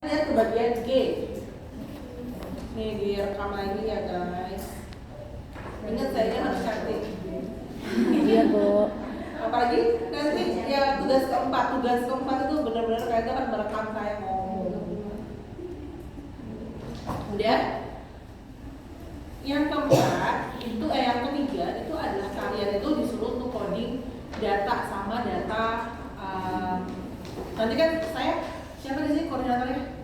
Lihat ke bagian G. Nih direkam lagi ya guys. Ingat saya harus cantik. Iya Bu. Apalagi nanti ya tugas keempat itu benar-benar kayaknya kan merekam saya ngomong. Udah. Yang keempat itu yang ketiga itu adalah kalian itu disuruh untuk coding data sama data. Nanti kan saya siapa di sini koordinatornya?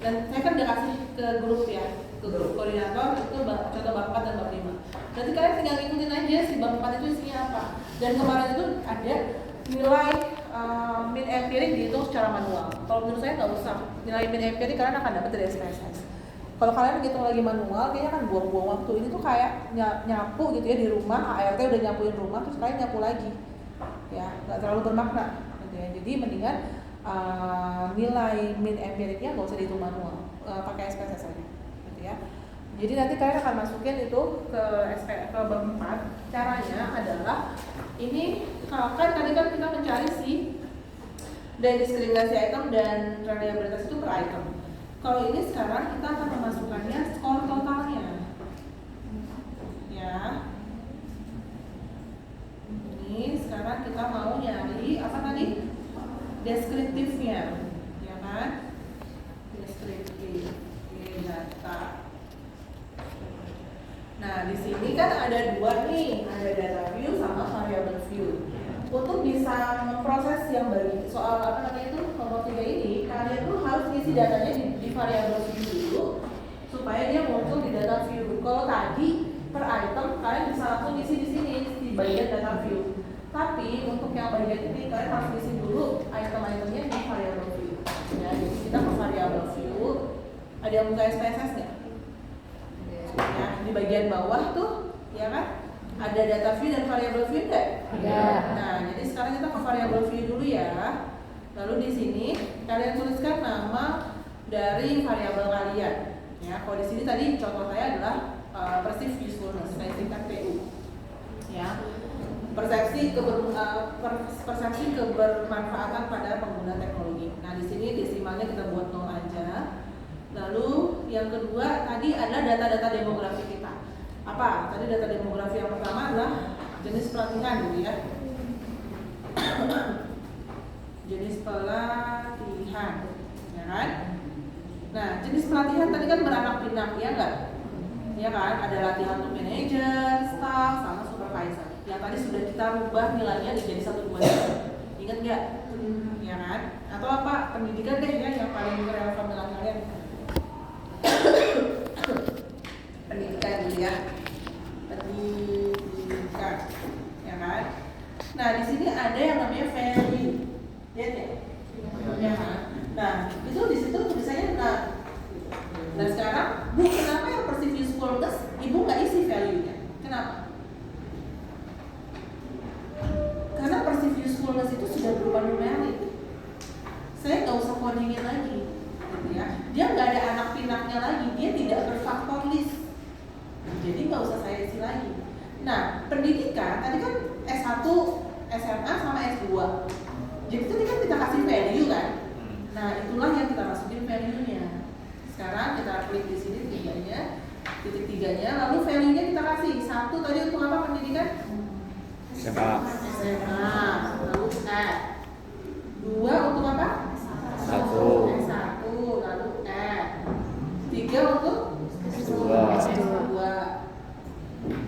Dan saya kan udah kasih ke grup ya, ke grup koordinator itu contoh bab 4 dan bab 5. Nanti kalian tinggal ngikutin aja si bab 4 itu isinya apa. Dan kemarin itu ada nilai min empirik dihitung secara manual. Kalau menurut saya nggak usah. Nilai min empirik kalian akan dapat dari SPSS. Kalau kalian hitung lagi manual, kayaknya kan buang-buang waktu. Ini tuh kayak nyapu gitu ya di rumah, ART udah nyapuin rumah, terus kalian nyapu lagi. Ya, nggak terlalu bermakna. Gitu ya. Jadi mendingan nilai min empiriknya nggak usah dihitung manual, pakai SPSS aja, gitu ya. Jadi nanti kalian akan masukin itu ke bab 4. Caranya adalah ini kan tadi kan kita mencari dari diskriminasi item dan reliabilitas itu per item. Kalau ini sekarang kita akan memasukkannya skor totalnya, ya. Ini sekarang kita mau nyari apa tadi? Deskriptifnya, ya kan? Deskriptif data. Nah, di sini kan ada dua nih, ada data view sama variable view. Untuk bisa memproses yang bagi soal apa namanya itu nomor 3 ini, kalian tuh harus ngisi datanya di variable view dulu supaya dia muncul di data view. Kalau tadi per item kalian bisa langsung ngisi di sini di bagian data view. Tapi untuk yang bagian ini kalian harus isi dulu item-itemnya di variable view. Ya, jadi kita ke variable view. Ada yang buka SPSS nggak? Ya, di bagian bawah tuh, ya kan? Ada data view dan variable view nggak? Ada. Nah, jadi sekarang kita ke variable view dulu ya. Lalu di sini kalian tuliskan nama dari variabel kalian. Ya, kalau di sini tadi contoh saya adalah perceived usefulness, saya singkat PU. Ya. Persepsi kebermanfaatan pada pengguna teknologi. Nah, di sini desimalnya kita buat 0 aja. Lalu yang kedua tadi adalah data-data demografi kita. Apa? Tadi data demografi yang pertama adalah jenis pelatihan gitu ya. Jenis pelatihan, ya kan? Nah, jenis pelatihan tadi kan beranak pinak, ya enggak? Ya kan? Ada latihan untuk manajer, staff, sama supervisor. Yang tadi sudah kita rubah nilainya jadi 1, 2, 3. Ingat nggak? Ya kan? Atau apa? Pendidikan deh ya yang paling relevan dengan kalian. Pendidikan gitu ya. Pendidikan, ya kan? Nah, di sini ada yang namanya value. Lihat ya? Ya kan? Nah, itu di situ tulisannya nah. Nah, sekarang, Bu, kenapa yang perceived usefulness Ibu nggak isi value-nya? Kenapa? Karena perceived usefulness itu sudah berupa numerik. Saya nggak usah codingin lagi, gitu ya. Dia nggak ada anak pinaknya lagi, dia tidak berfaktor list. Jadi nggak usah saya isi lagi. Nah, pendidikan tadi kan S1, SMA sama S2. Jadi tadi kan kita kasih value kan. Nah, itulah yang kita masukin value-nya. Sekarang kita klik di sini titik tiganya, lalu value-nya kita kasih 1 tadi untuk apa pendidikan? SMA. Lalu E. 2 untuk apa? 1. S1, lalu E. 3 untuk S2.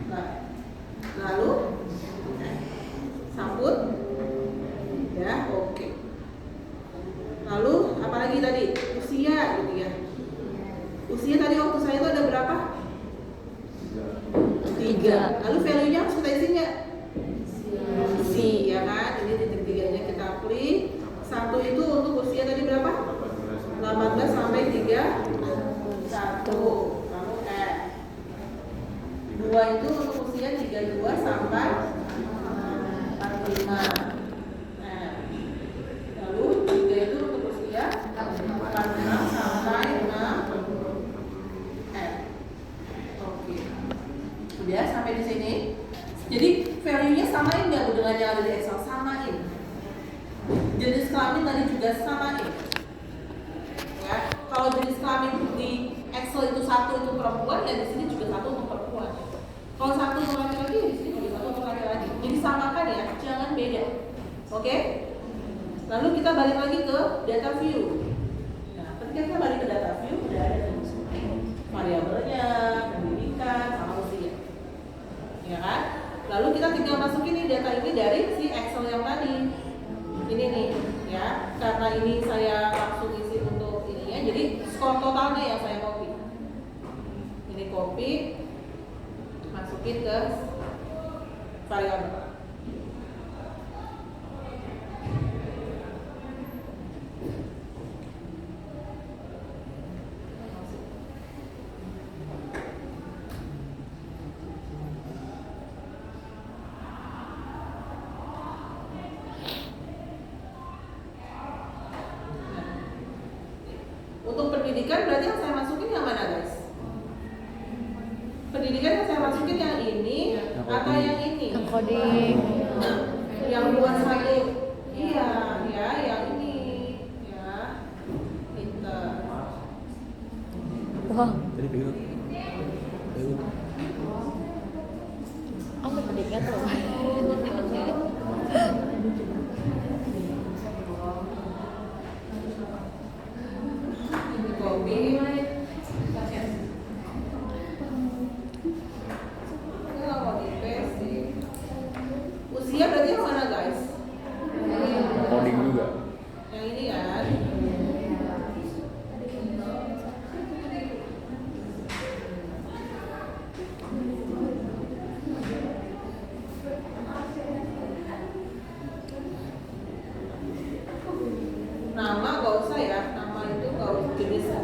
Nah, lalu sambut. Ya, oke. Lalu apa lagi tadi? Usia gitu ya. Usia tadi waktu saya itu ada berapa? 3. Lalu value-nya harus kita isi nggak? Isi, ya kan? Ini titik 3-nya kita klik. 1 itu untuk usia tadi berapa? 18 sampai 31. Lalu E. 2 itu untuk usia 32 sampai 45. Lalu 3 itu untuk usia 46 sampai 6. Oke. Udah sampai di sini. Jadi value-nya samain nggak dengan yang ada di Excel? Samain. Jenis kelamin tadi juga samain. ya di sini juga 1 untuk perempuan. Kalau 1 untuk laki-laki ya di sini juga 1 untuk laki-laki. Jadi samakan ya, jangan beda. Oke? Lalu kita balik lagi ke data view. Nah, ketika kita balik ke data view, udah ada tuh variabelnya, pendidikan, sama usia. Ya kan? Lalu kita tinggal masukin nih data ini dari si Excel yang tadi. Ini nih, ya. Karena ini saya langsung isi untuk ini ya. Jadi skor totalnya yang saya copy. Ini copy, masukin ke variabel. Untuk pendidikan berarti yang saya masukin yang mana guys? Pendidikan yang saya masukin yang ini atau yang ini? Yang coding. Yang 21. Iya, ya, yang ini. Ya. Pinter. Wah, Tadi bingung. apa pendidikan tuh? Copy. Usia berarti yang mana guys? Coding juga. Yang ini kan? Nama gak usah ya, nama itu gak usah,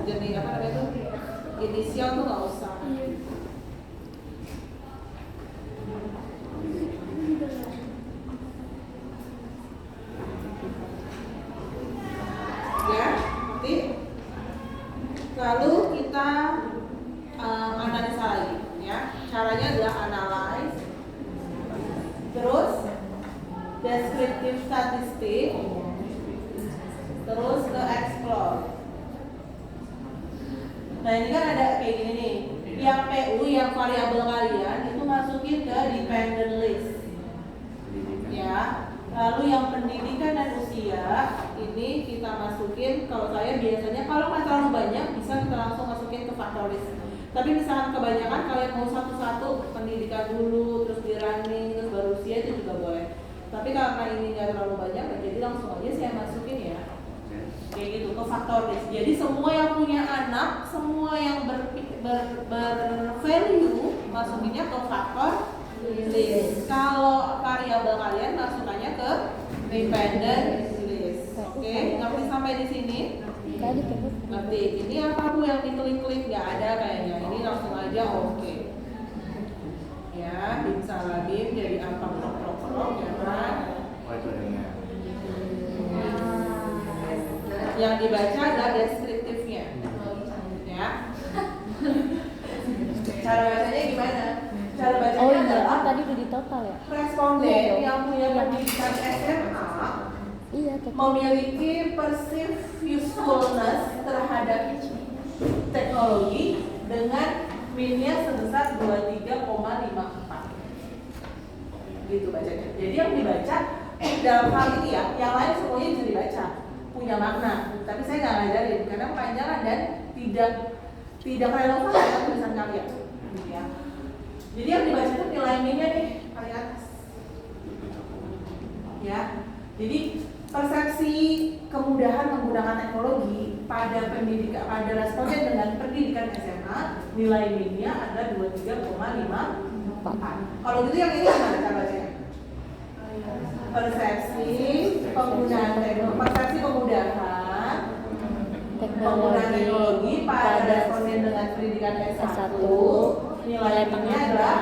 jenis apa namanya itu, inisial tuh gak usah. Ya, nanti lalu kita analisa lagi, ya. Caranya adalah analyze, terus descriptive statistik, terus ke explore. Nah ini kan ada kayak gini nih. Yang PU, yang variabel kalian itu masukin ke dependent list. Ya. Lalu yang pendidikan dan usia ini kita masukin. Kalau saya biasanya kalau nggak terlalu banyak bisa kita langsung masukin ke factor list. Tapi misalkan kebanyakan kalian mau satu-satu pendidikan dulu, terus di running, terus baru usia itu juga boleh. Tapi karena ini nggak terlalu banyak, jadi langsung aja saya masukin ya. Kayak gitu ke faktor list. Jadi semua yang punya anak, semua yang bervalue masukinnya ke faktor list. Kalau variabel kalian masukannya ke dependent list. Oke, ngerti sampai di sini? Tadi terus. Ngerti. Ini apa Bu yang diklik-klik nggak ada kayaknya. Ini langsung aja oke. Ya, bim salah bim jadi apa prok ya kan? Yang dibaca adalah deskriptifnya. Ya. Cara bacanya gimana? Cara bacanya Oh iya, adalah tadi udah di total ya? responden yang punya pendidikan SMA Iya, total. memiliki perceived usefulness terhadap teknologi dengan minnya sebesar 23,54. Gitu bacanya. Jadi yang dibaca dalam hal ini ya, yang lain semuanya bisa dibaca, punya makna. Tapi saya nggak ngajarin karena kepanjangan dan tidak relevan dengan tulisan kalian. Gitu ya. Jadi yang dibaca itu nilai minnya nih paling atas. Ya. Jadi persepsi kemudahan menggunakan teknologi pada pendidikan, pada responden dengan pendidikan SMA, nilai minnya adalah 23,54. Kalau gitu yang ini gimana cara bacanya? Persepsi penggunaan teknologi, persepsi kemudahan penggunaan teknologi pada responden dengan pendidikan S1, nilai minnya adalah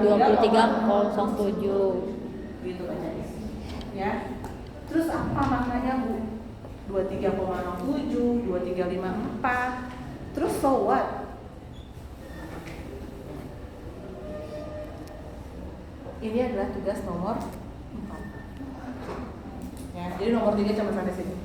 23,07. gitu bacanya. Ya. Terus apa maknanya Bu? 23,07, 2354. Terus so what? Ini adalah tugas nomor 4. Ya, jadi nomor 3 cuma sampai sini.